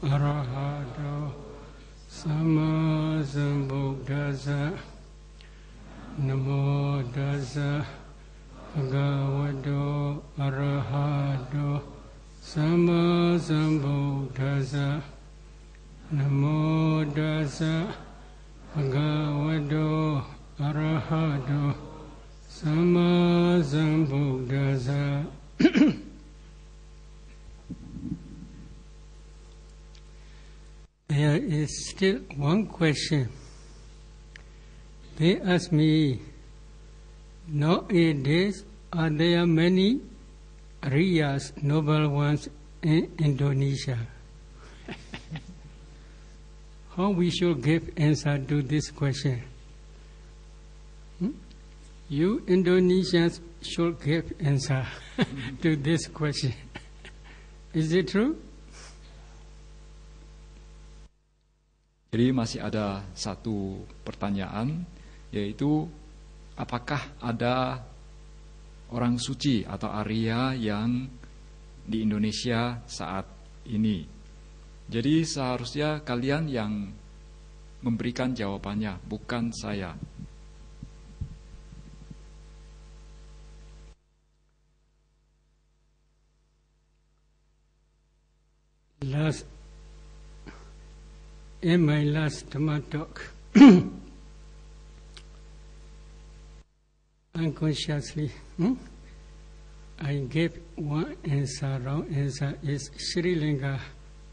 arahato sama sambuddhassa namo tassa bhagavato arahato sama sambuddhassa namo tassa bhagavato arahato sama sambuddhassa. There is still one question. They ask me, nowadays, are there many Ariyas, noble ones in Indonesia? How we should give answer to this question? You Indonesians should give answer to this question. Is it true? Jadi masih ada satu pertanyaan, yaitu apakah ada orang suci atau Arya yang di Indonesia saat ini? Jadi seharusnya kalian yang memberikan jawabannya, bukan saya. In my last Dhamma talk, unconsciously, I gave one answer. Wrong answer is Sri Lanka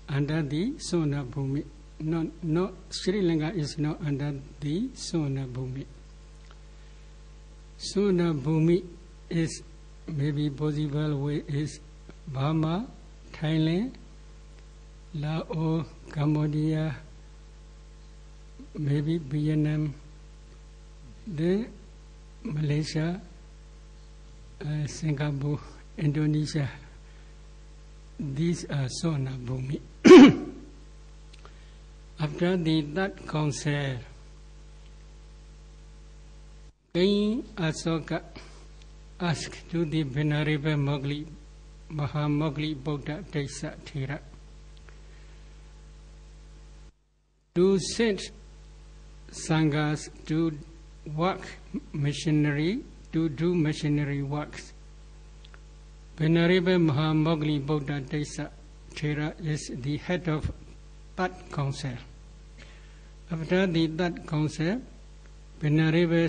under the Sona Bhumi. No, Sri Lanka is not under the Sona Bhumi. Sona Bhumi is maybe possible way is Burma, Thailand, Laos, Cambodia, maybe Vietnam, then Malaysia, Singapore, Indonesia. These are Sona Bhumi. After the third council, King Asoka asked to the Venerable Mowgli, Mahamogli Buddha Desa Thera, to send sanghas to work missionary, to do missionary works. Venerable Mahamogli Buddha Desa Thera is the head of that council. After the third council, Venerable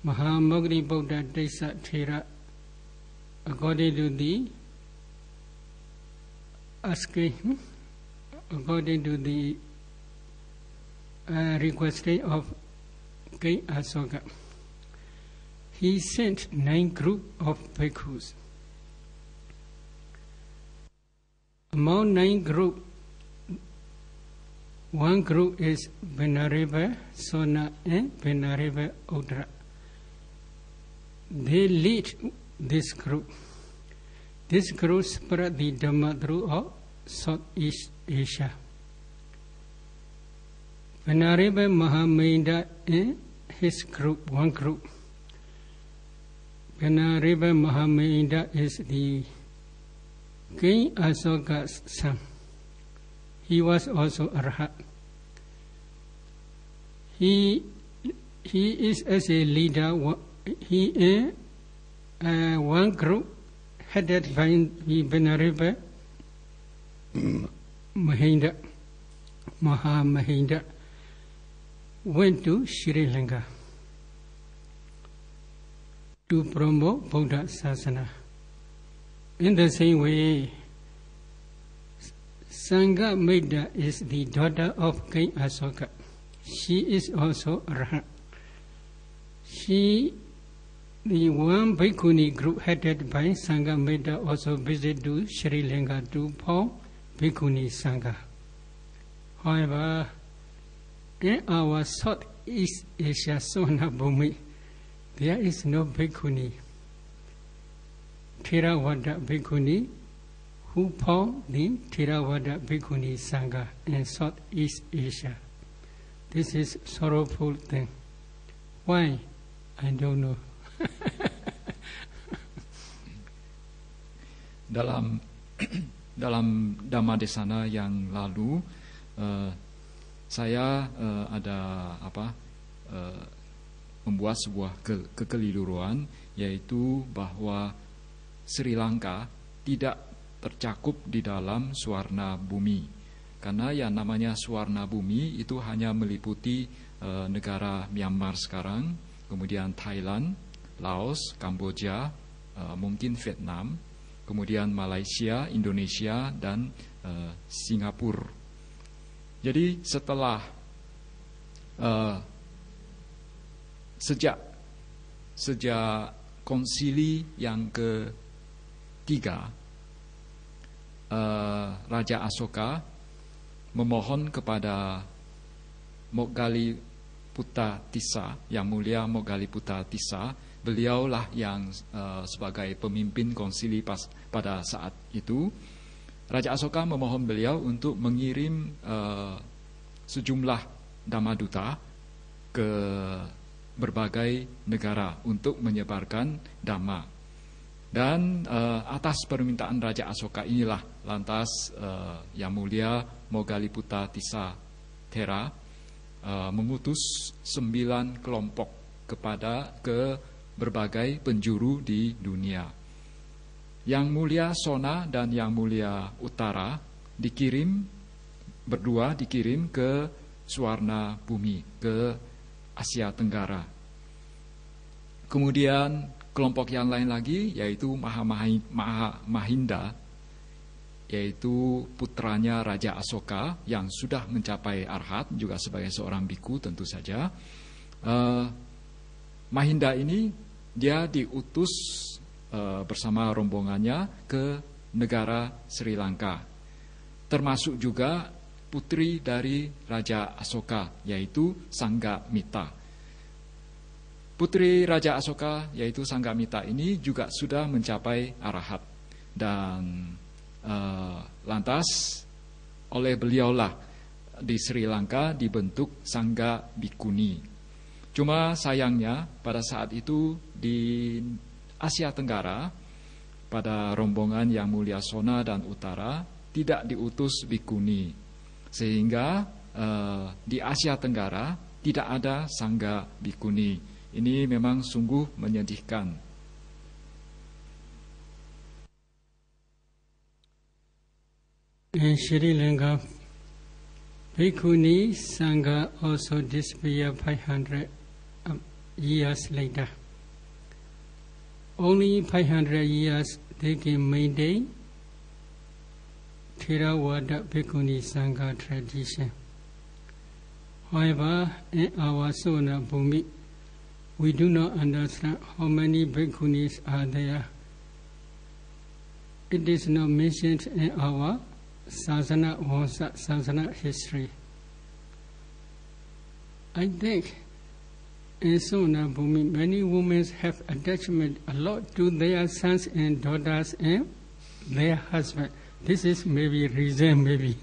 Mahamogli Buddha Desa Thera, according to the requesting of King Asoka, he sent 9 groups of bhikkhus. Among 9 groups, one group is Venerable Sona and Venerable Udra. They lead this group. This group spread the Dhamma throughout Southeast Asia. Venerable Mahaminda and his group, one group. Venerable Mahaminda is the King Asoka's son. He was also Arhat. He is as a leader. He is one group headed by the Venerable Mahinda. Mahamahinda went to Sri Lanka to promote Buddha Sasana. In the same way, Sanghamedha is the daughter of King Asoka. She is also Arhat. The one Bhikkhuni group headed by Sanghamedha also visited to Sri Lanka to form Bhikkhuni Sangha. However, in our Southeast Asia Sona Bhumi, there is no Bhikkhuni, Theravada Bhikkhuni, who formed the Theravada Bhikkhuni Sangha in Southeast Asia. This is a sorrowful thing. Why? I don't know. dalam Dhammadesana yang lalu saya membuat sebuah kekeliruan, yaitu bahwa Sri Lanka tidak tercakup di dalam Swarna Bumi, karena yang namanya Swarna Bumi itu hanya meliputi negara Myanmar sekarang, kemudian Thailand, Laos, Kamboja, mungkin Vietnam, kemudian Malaysia, Indonesia, dan Singapura. Jadi setelah sejak konsili yang ketiga, Raja Asoka memohon kepada Moggaliputta-tissa, yang mulia Moggaliputta-tissa, beliaulah yang sebagai pemimpin konsili pada saat itu. Raja Asoka memohon beliau untuk mengirim sejumlah Dhammaduta ke berbagai negara untuk menyebarkan Dhamma. Dan atas permintaan Raja Asoka inilah lantas yang mulia Moggaliputta-tissa Thera mengutus 9 kelompok ke berbagai penjuru di dunia. Yang mulia Sona dan yang mulia Uttara berdua dikirim ke Swarna Bumi, ke Asia Tenggara. Kemudian kelompok yang lain lagi, yaitu Mahinda, yaitu putranya Raja Asoka yang sudah mencapai arhat, juga sebagai seorang biku tentu saja. Mahinda ini dia diutus bersama rombongannya ke negara Sri Lanka, termasuk juga putri dari Raja Asoka, yaitu Sanghamita. Putri Raja Asoka, yaitu Sanghamita ini juga sudah mencapai arahat, dan lantas oleh beliaulah di Sri Lanka dibentuk Sangga Bhikkhuni. Cuma sayangnya pada saat itu di Asia Tenggara, pada rombongan yang mulia Sona dan Uttara tidak diutus bhikkhuni, sehingga di Asia Tenggara tidak ada Sangga Bhikkhuni. Ini memang sungguh menyedihkan. In Sri Lanka, Bhikkhuni Sangha also disappeared 500 years later. Only 500 years they can maintain Theravada Bhikkhuni Sangha tradition. However, in our Swarna Bhumi, we do not understand how many Bhikkhunis are there. It is not mentioned in our Sasana Vamsa Sasana history. I think in Swarna Bhumi, many women have attachment a lot to their sons and daughters and their husband. This is maybe reason, maybe.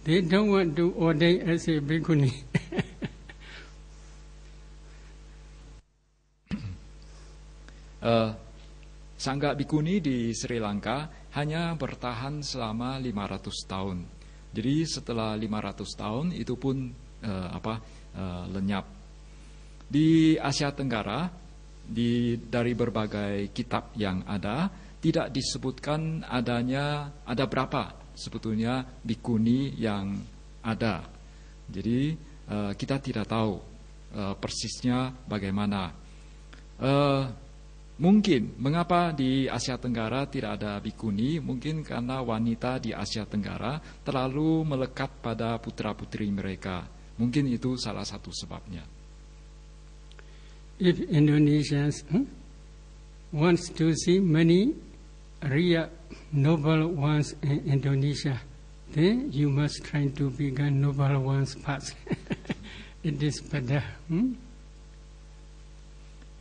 They don't want to ordain as a bhikkhuni. Sangga Bhikkhuni di Sri Lanka hanya bertahan selama 500 tahun. Jadi setelah 500 tahun itu pun lenyap. Di Asia Tenggara, dari berbagai kitab yang ada, tidak disebutkan ada berapa sebetulnya bhikkhuni yang ada. Jadi kita tidak tahu persisnya bagaimana. Mungkin mengapa di Asia Tenggara tidak ada bhikkhuni, mungkin karena wanita di Asia Tenggara terlalu melekat pada putra-putri mereka. Mungkin itu salah satu sebabnya. If Indonesians wants to see many real noble ones in Indonesia, then you must try to become noble ones first. It is better.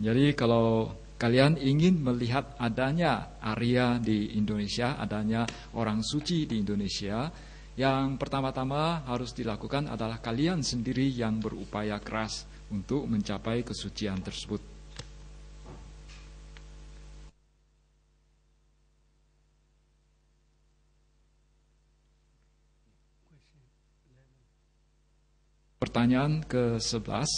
Jadi kalau kalian ingin melihat adanya Arya di Indonesia, adanya orang suci di Indonesia, yang pertama-tama harus dilakukan adalah kalian sendiri yang berupaya keras untuk mencapai kesucian tersebut. pertanyaan ke-11,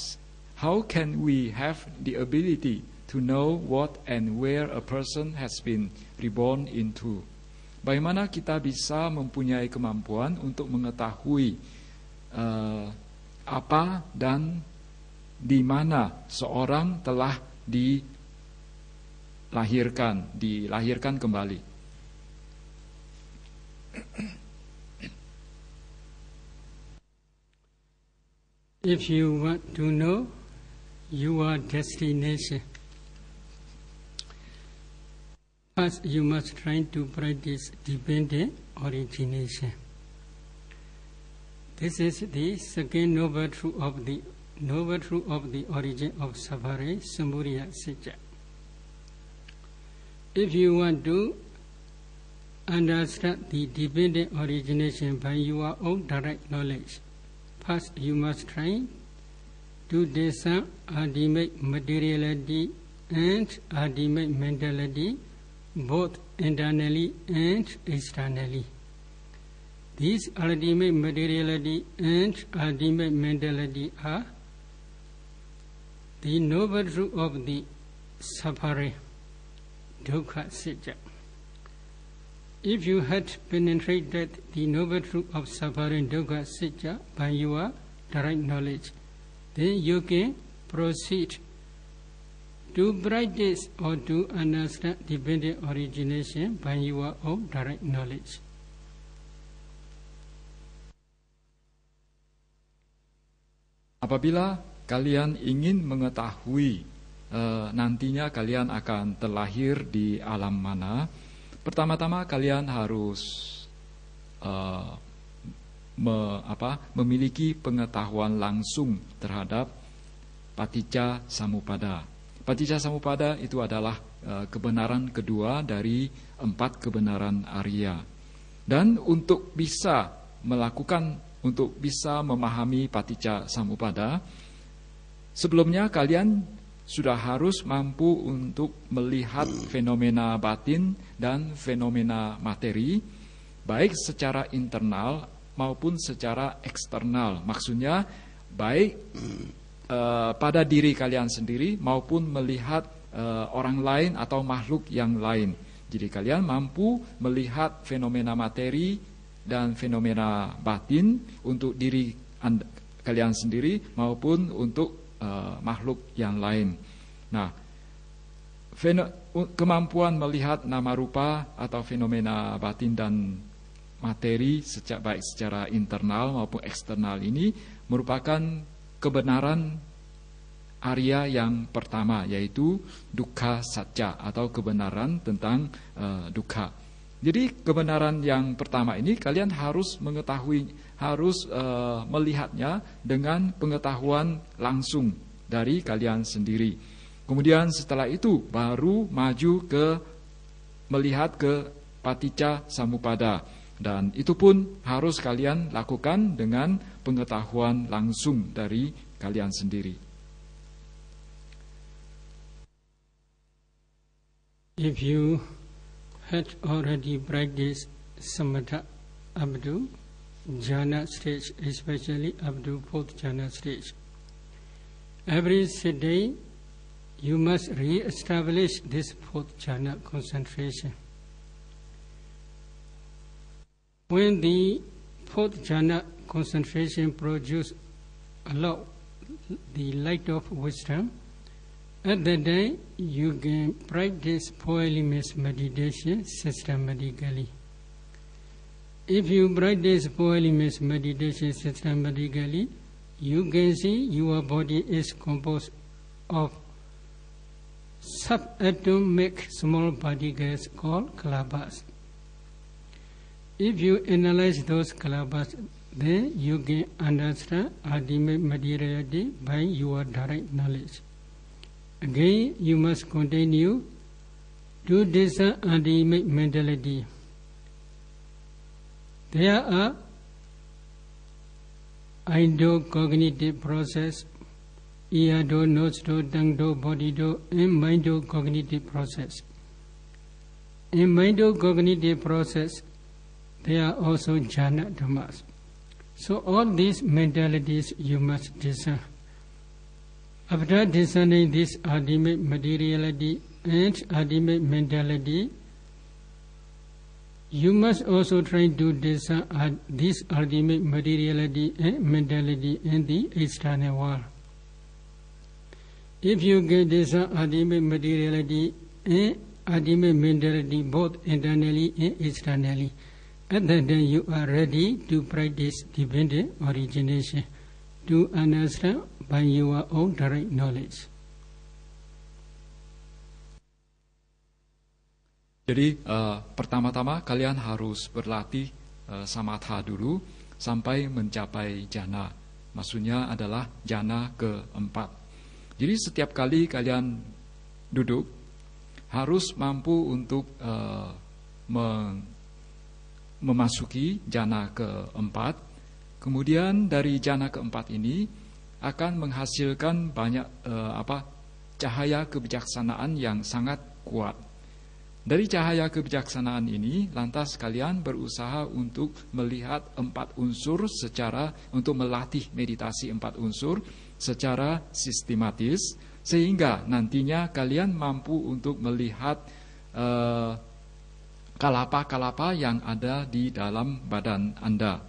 how can we have the ability to know what and where a person has been reborn into? Bagaimana kita bisa mempunyai kemampuan untuk mengetahui apa dan di mana seorang telah dilahirkan kembali. If you want to know your destination, first you must try to practice dependent origination. This is the second noble truth of the origin of suffering, Samuriya Sitya. If you want to understand the dependent origination by your own direct knowledge, first you must try to discern ultimate materiality and ultimate mentality, both internally and externally. These ultimate materiality and ultimate mentality are the noble truth of the suffering, dukkha sitya. If you had penetrated the noble truth of suffering, dukkha sitya, by your direct knowledge, then you can proceed to practice or to understand dependent origination by your own direct knowledge. Apabila kalian ingin mengetahui nantinya kalian akan terlahir di alam mana, pertama-tama kalian harus memiliki pengetahuan langsung terhadap Paticca Samuppada. Paticca Samuppada itu adalah kebenaran kedua dari 4 kebenaran Arya. Dan untuk bisa memahami Paticca Samuppada, sebelumnya kalian sudah harus mampu untuk melihat fenomena batin dan fenomena materi, baik secara internal maupun secara eksternal. Maksudnya baik pada diri kalian sendiri maupun melihat orang lain atau makhluk yang lain. Jadi kalian mampu melihat fenomena materi dan fenomena batin untuk diri kalian sendiri maupun untuk makhluk yang lain. Nah, kemampuan melihat nama rupa atau fenomena batin dan materi baik secara internal maupun eksternal ini merupakan kebenaran Arya yang pertama, yaitu dukkha satya atau kebenaran tentang dukkha. Jadi kebenaran yang pertama ini kalian harus mengetahui, harus melihatnya dengan pengetahuan langsung dari kalian sendiri. Kemudian setelah itu baru maju ke melihat ke Paticca Samuppada, dan itu pun harus kalian lakukan dengan pengetahuan langsung dari kalian sendiri. If you had already practiced samatha up to jhana stage, especially up to 4th jhana stage, every day you must re-establish this 4th jhana concentration. When the 4th jhana concentration produces the light of wisdom, at that day you can practice four elements meditation systematically. If you practice four elements meditation systematically, you can see your body is composed of subatomic small particles called kalabas. If you analyze those kalabas, then you can understand ultimate materiality by your direct knowledge. Again, you must continue to discern ultimate mentality. There are eye-do-cognitive process, ear-do, nose-do, tongue-do, body-do, and mind-do-cognitive process. In mind-do-cognitive process, there are also jhana dhammas. So all these mentalities you must discern. After discerning this ultimate materiality and ultimate mentality, you must also try to discern this ultimate materiality and mentality in the external world. If you can discern ultimate materiality and ultimate mentality both internally and externally, at that time you are ready to practice dependent origination, to understand by your own direct knowledge. Jadi pertama-tama kalian harus berlatih samatha dulu sampai mencapai jhana. Maksudnya adalah jhana keempat. Jadi setiap kali kalian duduk harus mampu untuk memasuki jhana keempat. Kemudian dari jhana keempat ini akan menghasilkan banyak cahaya kebijaksanaan yang sangat kuat. Dari cahaya kebijaksanaan ini, lantas kalian berusaha untuk melihat empat unsur untuk melatih meditasi empat unsur secara sistematis, sehingga nantinya kalian mampu untuk melihat kalapa-kalapa yang ada di dalam badan Anda,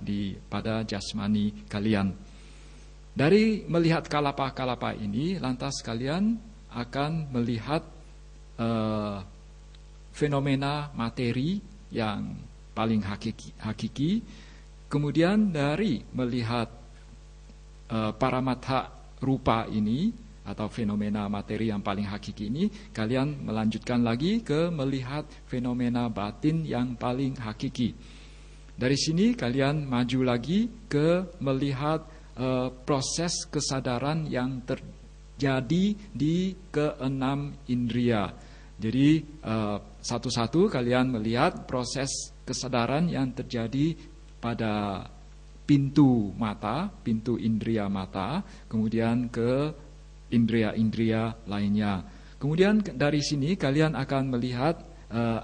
pada jasmani kalian. Dari melihat kalapa-kalapa ini, lantas kalian akan melihat fenomena materi yang paling hakiki. Kemudian dari melihat paramatha rupa ini atau fenomena materi yang paling hakiki ini, kalian melanjutkan lagi ke melihat fenomena batin yang paling hakiki. Dari sini kalian maju lagi ke melihat proses kesadaran yang terjadi di keenam indria. Jadi satu-satu kalian melihat proses kesadaran yang terjadi pada pintu mata, pintu indria mata, kemudian ke indria-indria lainnya. Kemudian dari sini kalian akan melihat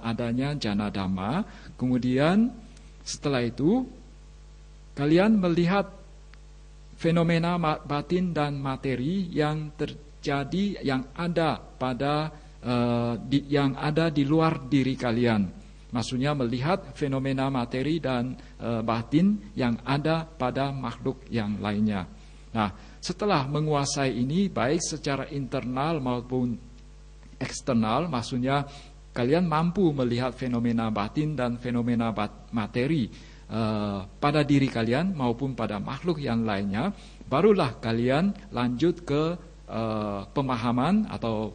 adanya jhana dhamma. Kemudian setelah itu kalian melihat fenomena batin dan materi yang terjadi, yang ada di luar diri kalian. Maksudnya melihat fenomena materi dan batin yang ada pada makhluk yang lainnya. Nah, setelah menguasai ini baik secara internal maupun eksternal, maksudnya kalian mampu melihat fenomena batin dan fenomena materi pada diri kalian maupun pada makhluk yang lainnya, barulah kalian lanjut ke pemahaman atau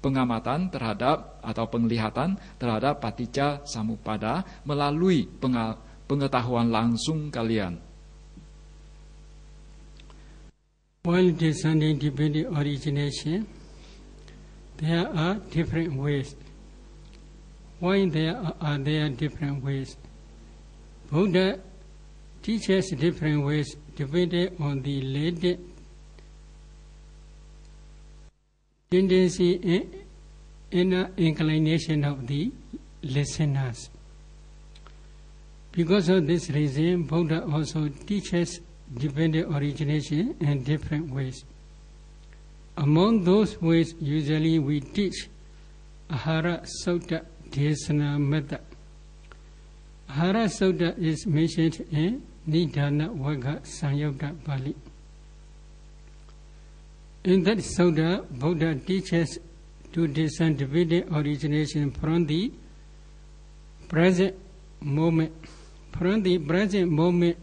pengamatan terhadap atau penglihatan terhadap paticca samuppada melalui pengetahuan langsung kalian. While discerning dependent origination, there are different ways. Why there are different ways? Buddha teaches different ways depending on the latent tendency and inner inclination of the listeners. Because of this reason, Buddha also teaches dependent origination in different ways. Among those ways, usually we teach Ahara Sutta Desana method. Ahara Sutta is mentioned in Nidana Vagga Sanyutta Pali. In that sutta, Buddha teaches to discern dependent origination from the present moment,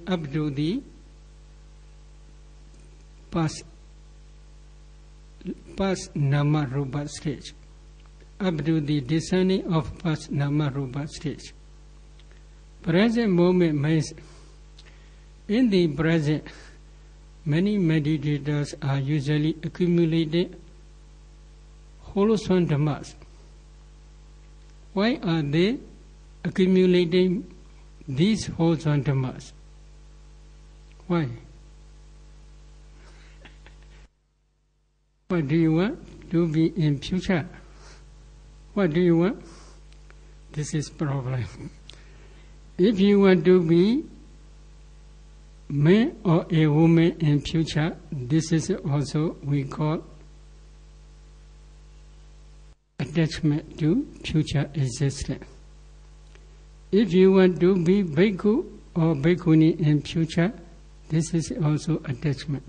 up to the past nama rupa stage, up to the discerning of past nama rupa stage. Present moment means in the present. Many meditators are usually accumulating wholesome dhammas. Why are they accumulating these wholesome dhammas? Why? What do you want to be in future? What do you want? This is problem. If you want to be man or a woman in future, this is also we call attachment to future existence. If you want to be bhikkhu or bhikkhuni in future, this is also attachment.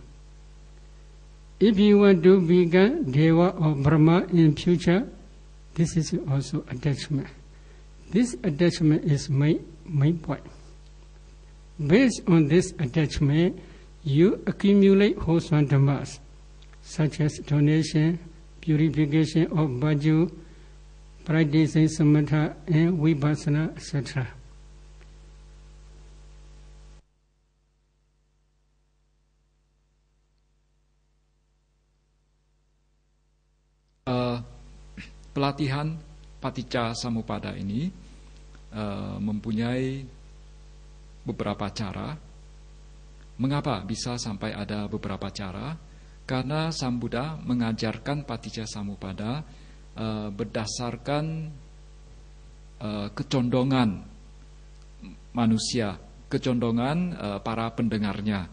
If you want to become Deva or Brahma in future, this is also attachment. This attachment is my point. Based on this attachment, you accumulate wholesome dhammas, such as donation, purification of bhaju, practicing samatha and vipassana, etc. Pelatihan Paticca Samuppada ini mempunyai beberapa cara. Mengapa bisa sampai ada beberapa cara? Karena Sang Buddha mengajarkan Paticca Samuppada berdasarkan kecondongan manusia, kecondongan para pendengarnya.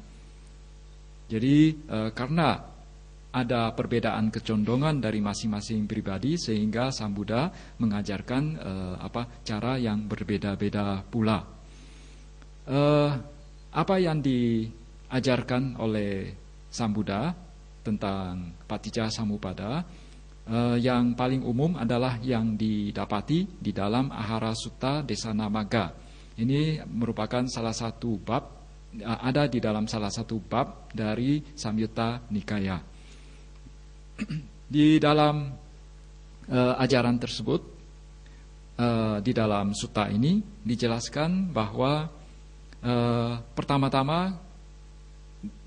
Jadi karena ada perbedaan kecondongan dari masing-masing pribadi, sehingga Sang Buddha mengajarkan cara yang berbeda-beda pula. Apa yang diajarkan oleh Sang Buddha tentang Paticca Samuppada, yang paling umum adalah yang didapati di dalam Ahara Sutta Desana Magga. Ini merupakan salah satu bab, ada di dalam salah satu bab dari Samyutta Nikaya. Di dalam ajaran tersebut, di dalam sutta ini dijelaskan bahwa pertama-tama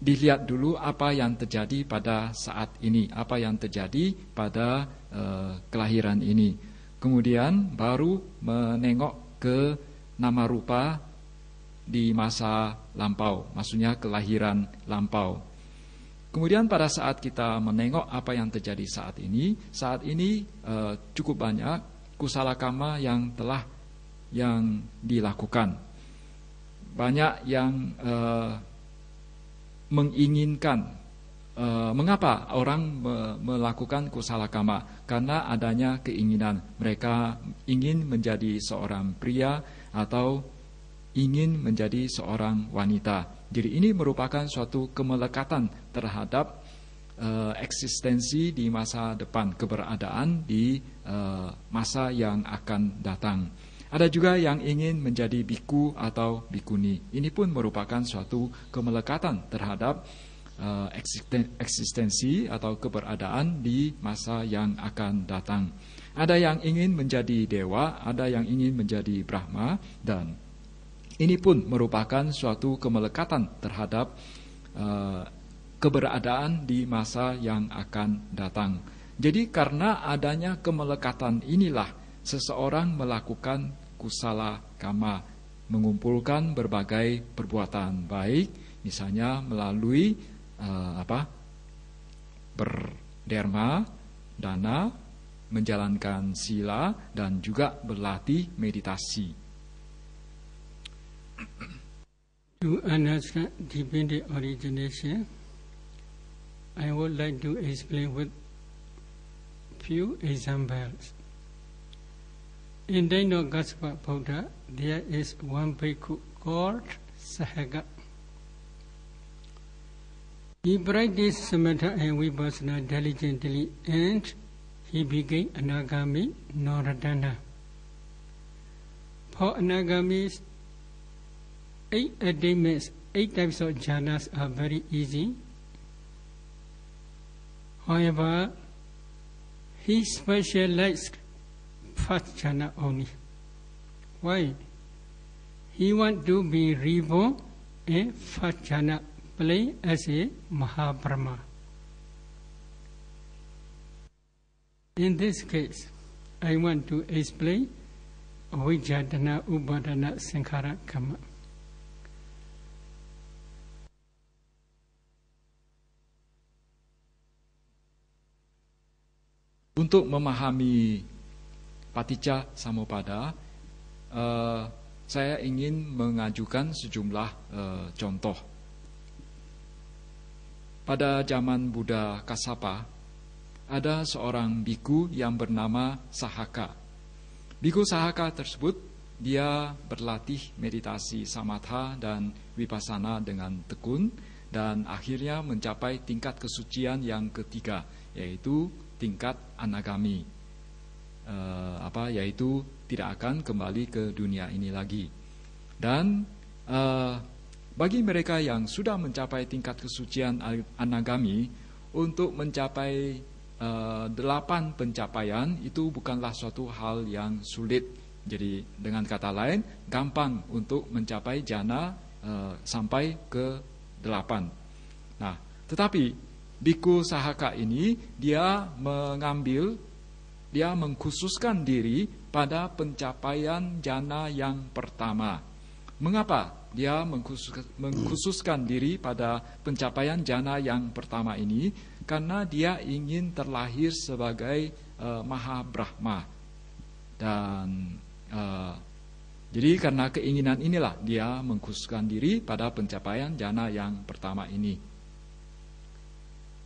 dilihat dulu apa yang terjadi pada saat ini, apa yang terjadi pada kelahiran ini. Kemudian baru menengok ke nama rupa di masa lampau, maksudnya kelahiran lampau. Kemudian pada saat kita menengok apa yang terjadi saat ini cukup banyak kusala kama yang dilakukan. Banyak yang menginginkan. Mengapa orang melakukan kusala kama? Karena adanya keinginan. Mereka ingin menjadi seorang pria atau ingin menjadi seorang wanita. Jadi ini merupakan suatu kemelekatan terhadap eksistensi di masa depan, keberadaan di masa yang akan datang. Ada juga yang ingin menjadi biku atau bikuni. Ini pun merupakan suatu kemelekatan terhadap eksistensi atau keberadaan di masa yang akan datang. Ada yang ingin menjadi dewa, ada yang ingin menjadi Brahma, dan ini pun merupakan suatu kemelekatan terhadap keberadaan di masa yang akan datang. Jadi karena adanya kemelekatan inilah seseorang melakukan kusala kama, mengumpulkan berbagai perbuatan baik, misalnya melalui berderma, dana, menjalankan sila, dan juga berlatih meditasi. To understand dependent origination, I would like to explain with few examples. In Dainogaspa Buddha, there is one bhikkhu called Sahaga. He practiced samatha and vipassana diligently, and he became Anagami Noradana. For Anagamis, 8 attainments, 8 types of jhanas are very easy. However, he specialized first jhana only. Why? He want to be reborn in first jhana, play as a Mahabrahma. In this case, I want to explain Avijjadana Upadana Sankhara Kama. Untuk memahami Paticca Samuppada, saya ingin mengajukan sejumlah contoh. pada zaman Buddha Kassapa, ada seorang biku yang bernama Sahaka. Biku Sahaka tersebut, dia berlatih meditasi samatha dan vipassana dengan tekun, dan akhirnya mencapai tingkat kesucian yang ketiga, yaitu tingkat anagami. Yaitu tidak akan kembali ke dunia ini lagi. Dan bagi mereka yang sudah mencapai tingkat kesucian anagami, untuk mencapai 8 pencapaian itu bukanlah suatu hal yang sulit. Jadi dengan kata lain, gampang untuk mencapai jana sampai ke 8. Nah, tetapi Biku Sahaka ini dia mengkhususkan diri pada pencapaian jana yang pertama. Mengapa dia mengkhususkan diri pada pencapaian jana yang pertama ini? Karena dia ingin terlahir sebagai Maha Brahma. Dan jadi karena keinginan inilah dia mengkhususkan diri pada pencapaian jana yang pertama ini.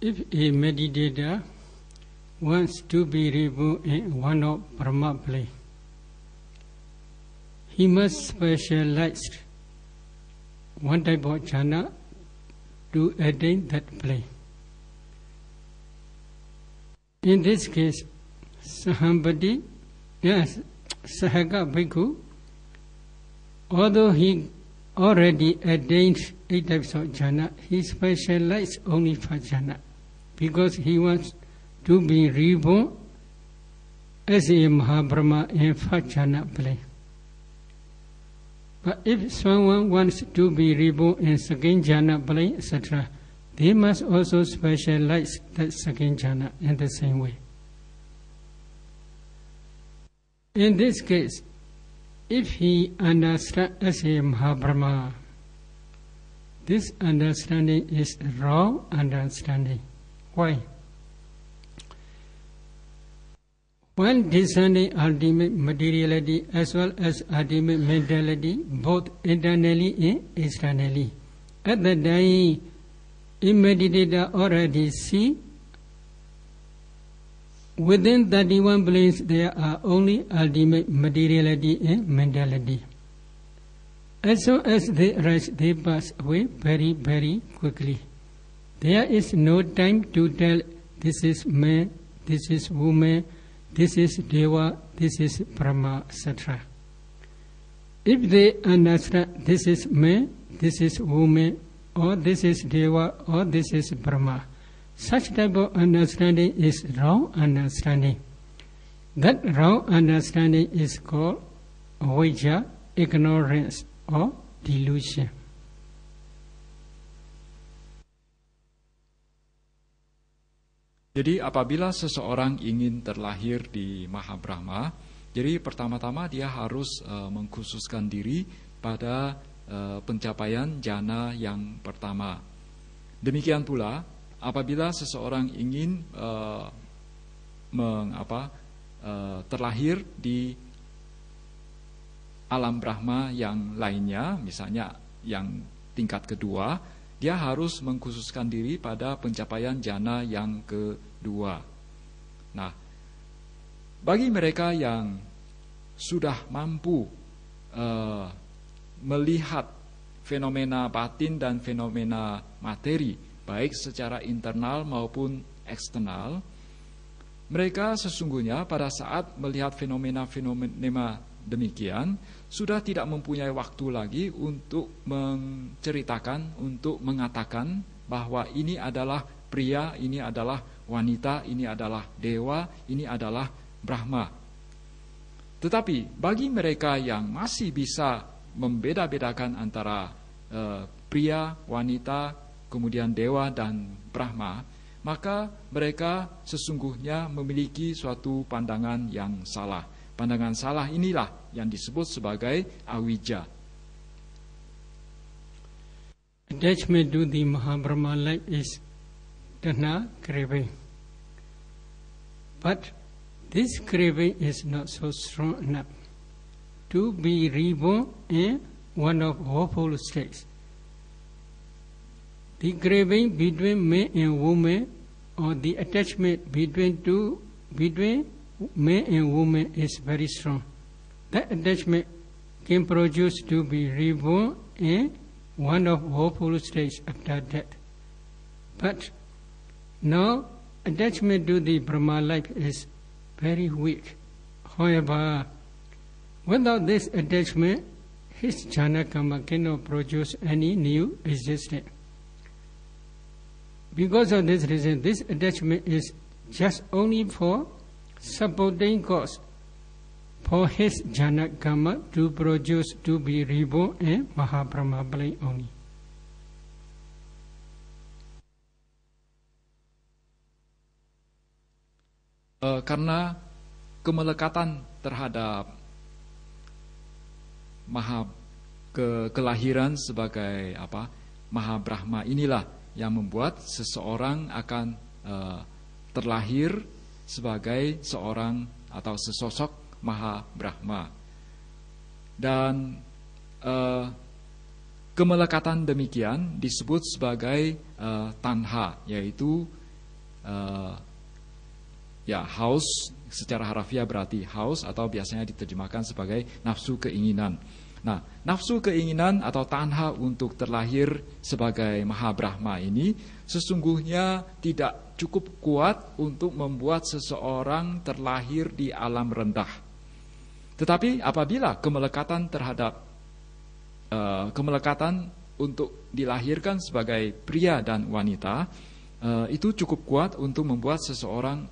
If a meditator wants to be reborn in one of Brahma place, he must specialize one type of jhana to attain that place. In this case, Sahambati, Sahaka Bhikkhu, although he already attained 8 types of jhana, he specialized only for jhana because he wants to be reborn as a Mahabrahma in first jhana place. But if someone wants to be reborn in second jhana plane, etc., they must also specialize that second jhana in the same way. In this case, if he understands as a Mahabrahma, this understanding is wrong understanding. Why? When discerning ultimate materiality as well as ultimate mentality, both internally and externally, at the time, a meditator already see within 31 planes there are only ultimate materiality and mentality. As soon as they arise, they pass away very, very quickly. There is no time to tell this is man, this is woman, this is Deva, this is Brahma, etc. If they understand this is man, this is woman, or this is Deva, or this is Brahma, such type of understanding is wrong understanding. That wrong understanding is called avijja, ignorance, or delusion. Jadi apabila seseorang ingin terlahir di Mahabrahma, jadi pertama-tama dia harus mengkhususkan diri pada pencapaian jana yang pertama. Demikian pula apabila seseorang ingin terlahir di alam Brahma yang lainnya, misalnya yang tingkat kedua, dia harus mengkhususkan diri pada pencapaian jana yang kedua. Nah, bagi mereka yang sudah mampu melihat fenomena batin dan fenomena materi, baik secara internal maupun eksternal, mereka sesungguhnya pada saat melihat fenomena-fenomena demikian, sudah tidak mempunyai waktu lagi untuk menceritakan, untuk mengatakan bahwa ini adalah pria, ini adalah wanita, ini adalah dewa, ini adalah Brahma. Tetapi bagi mereka yang masih bisa membeda-bedakan antara pria, wanita, kemudian dewa dan Brahma, maka mereka sesungguhnya memiliki suatu pandangan yang salah. Pandangan salah inilah yang disebut sebagai avijja. Attachment to the Mahabrahma life is dana craving. But this craving is not so strong enough to be reborn in one of woeful states. the craving between man and woman or the attachment between man and woman is very strong. That attachment can produce to be reborn in one of woeful states after death. But now attachment to the Brahma life is very weak. However, without this attachment, his jhana karma cannot produce any new existence. Because of this reason, this attachment is just only for supporting cause for his jhana karma to produce to be reborn in Mahabrahma plane only. Karena kemelekatan terhadap kelahiran sebagai Mahabrahma inilah yang membuat seseorang akan terlahir sebagai seorang atau sesosok Mahabrahma. Dan kemelekatan demikian disebut sebagai tanha, yaitu haus, secara harafiah berarti haus atau biasanya diterjemahkan sebagai nafsu keinginan. Nah, nafsu keinginan atau tanha untuk terlahir sebagai Mahabrahma ini sesungguhnya tidak cukup kuat untuk membuat seseorang terlahir di alam rendah. Tetapi apabila kemelekatan terhadap kemelekatan untuk dilahirkan sebagai pria dan wanita itu cukup kuat untuk membuat seseorang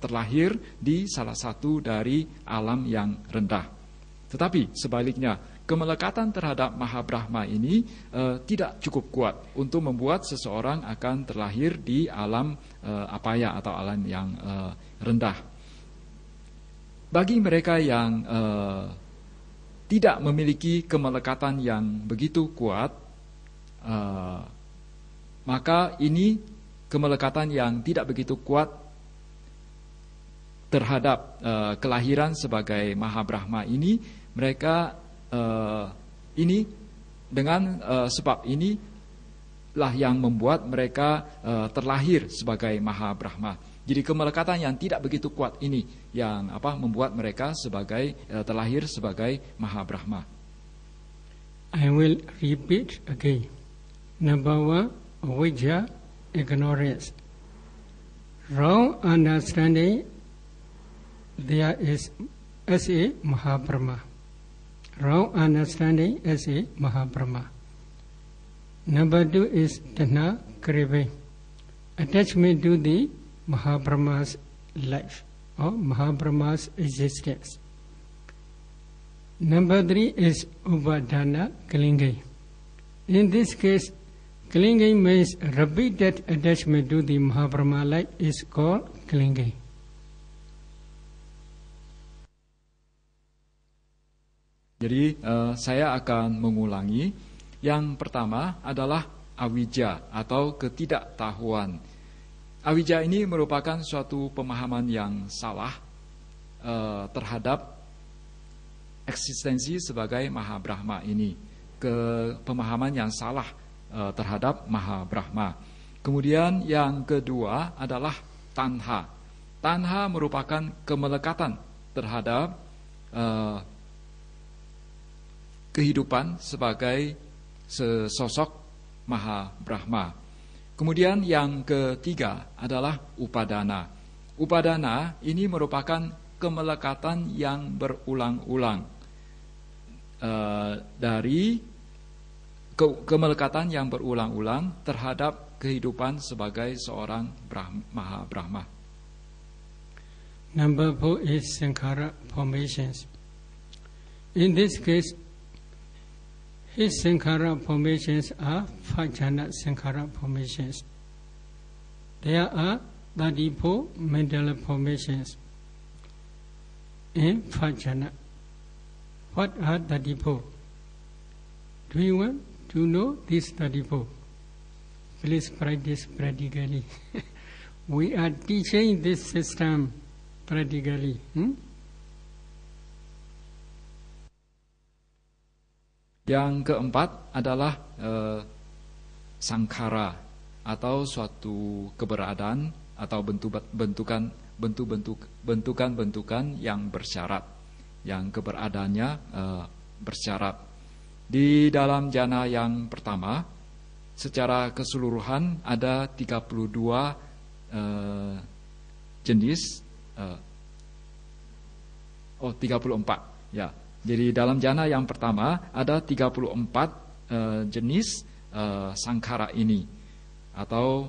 terlahir di salah satu dari alam yang rendah. Tetapi sebaliknya, kemelekatan terhadap Mahabrahma ini tidak cukup kuat untuk membuat seseorang akan terlahir di alam apaya atau alam yang rendah. Bagi mereka yang tidak memiliki kemelekatan yang begitu kuat, maka ini kemelekatan yang tidak begitu kuat terhadap kelahiran sebagai Mahabrahma ini, mereka ini dengan sebab inilah yang membuat mereka terlahir sebagai Mahabrahma. Jadi kemelekatan yang tidak begitu kuat ini yang membuat mereka terlahir sebagai Mahabrahma. I will repeat again. Number one, avijja, ignorance. Wrong understanding there is as a Mahabrahma. Wrong understanding as a Mahabrahma. Number two is tanha, craving. Attachment to the Mahabrahma's life or Mahabrahma's existence. Number three is upadana, clinging. In this case, clinging means repeated attachment to the Mahabrahma life is called clinging. Jadi saya akan mengulangi. Yang pertama adalah awija atau ketidaktahuan. Awija ini merupakan suatu pemahaman yang salah terhadap eksistensi sebagai Mahabrahma ini. Pemahaman yang salah terhadap Mahabrahma. Kemudian yang kedua adalah tanha. Tanha merupakan kemelekatan terhadap kehidupan sebagai sesosok Mahabrahma. Kemudian yang ketiga adalah upadana. Upadana ini merupakan kemelekatan yang berulang-ulang dari kemelekatan yang berulang-ulang terhadap kehidupan sebagai seorang Mahabrahma. Number four is sankhara formations. In this case, his sankhara formations are Fajjana sankhara formations. There are 34 mental formations in Fajjana. What are 34? Do you want to know these 34? Please practice practically. We are teaching this system practically. Yang keempat adalah sangkara atau suatu keberadaan atau bentukan-bentukan yang bersyarat, yang keberadaannya bersyarat. Di dalam jana yang pertama, secara keseluruhan ada 32 jenis, 34 ya. Jadi dalam jana yang pertama ada 34 jenis sangkara ini atau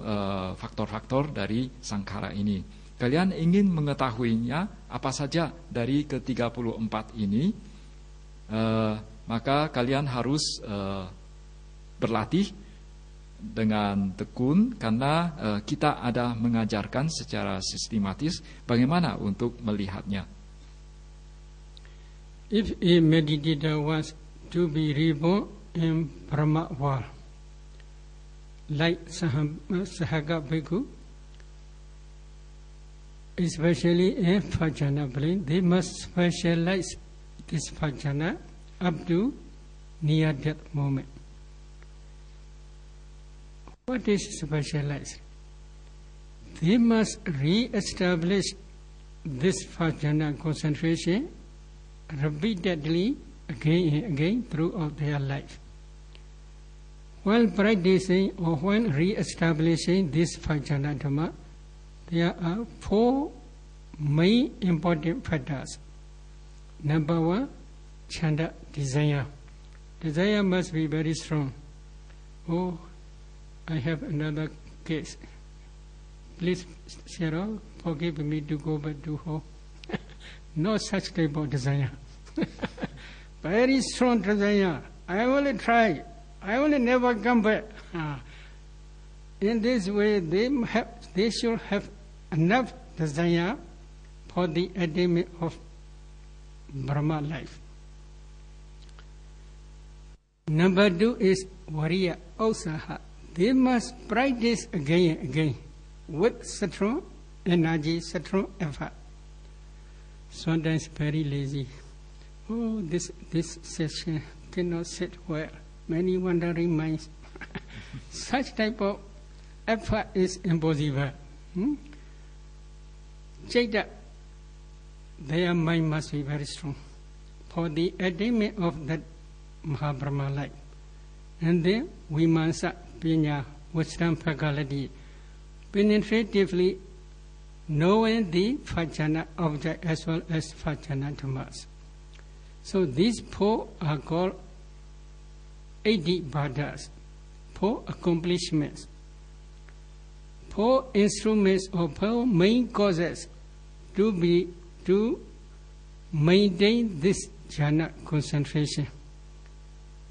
faktor-faktor dari sangkara ini. Kalian ingin mengetahuinya apa saja dari ke-34 ini, maka kalian harus berlatih dengan tekun, karena kita ada mengajarkan secara sistematis bagaimana untuk melihatnya. If a meditator wants to be reborn in Brahma world, like Sahaka Bhikkhu, especially in Vajjana plane, they must specialize this Vajjana up to near death moment. What is specialized? They must re-establish this Vajjana concentration repeatedly again and again throughout their life. While practicing or when re-establishing this Vajjana Dhamma, there are 4 main important factors. Number 1, chanda, desire. Desire must be very strong. Oh, I have another case. Please, Cheryl, forgive me to go back to home. No such type of desire. Very strong desire. I will try. I will never come back. In this way, they should have enough desire for the attainment of Brahma life. Number 2 is Variya, Usaha. They must practice again and again with strong energy, strong effort. Sometimes very lazy. Oh, this session cannot sit well. Many wandering minds. Such type of effort is impossible. Check that. Their mind must be very strong for the attainment of that Mahabrahma life. And then Vimansa, Pinya, wisdom, faculty, penetratively knowing the Vajjana object as well as Vajjana Dhammas. So these 4 are called 80 Bhadas, 4 accomplishments, 4 instruments or 4 main causes to maintain this jhana concentration.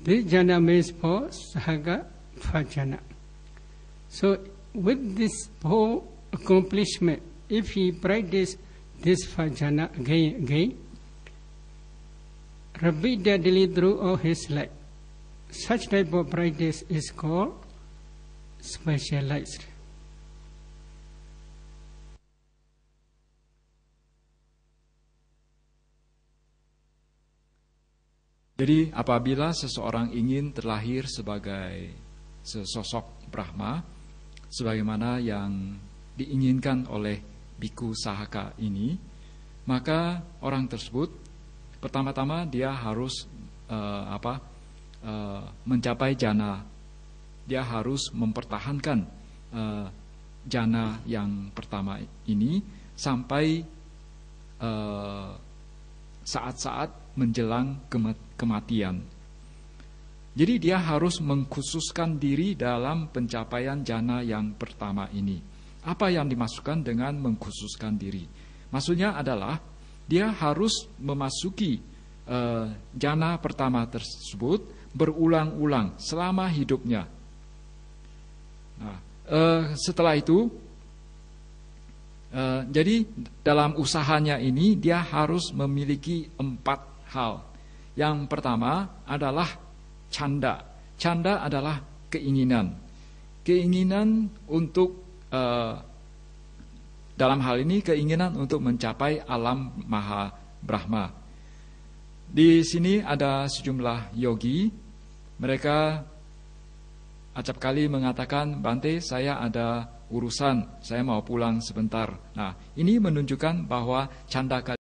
This jhana means for Sahaga Vajjana. So with this 4 accomplishment, if he practice this Vajjana again and again, repeatedly throughout his life, such type of practice is called specialized. Jadi apabila seseorang ingin terlahir sebagai sesosok Brahma, sebagaimana yang diinginkan oleh Bhikkhu Sahaka ini, maka orang tersebut pertama-tama dia harus mencapai jana. Dia harus mempertahankan jana yang pertama ini sampai saat-saat menjelang kematian. Jadi dia harus mengkhususkan diri dalam pencapaian jana yang pertama ini. Apa yang dimaksudkan dengan mengkhususkan diri? Maksudnya adalah dia harus memasuki jana pertama tersebut berulang-ulang selama hidupnya. Nah, setelah itu, jadi dalam usahanya ini dia harus memiliki 4 hal. Yang pertama adalah canda. Canda adalah keinginan. Keinginan untuk dalam hal ini keinginan untuk mencapai alam Maha Brahma. Di sini ada sejumlah yogi. Mereka acap kali mengatakan, Bante, saya ada urusan, saya mau pulang sebentar. Nah, ini menunjukkan bahwa canda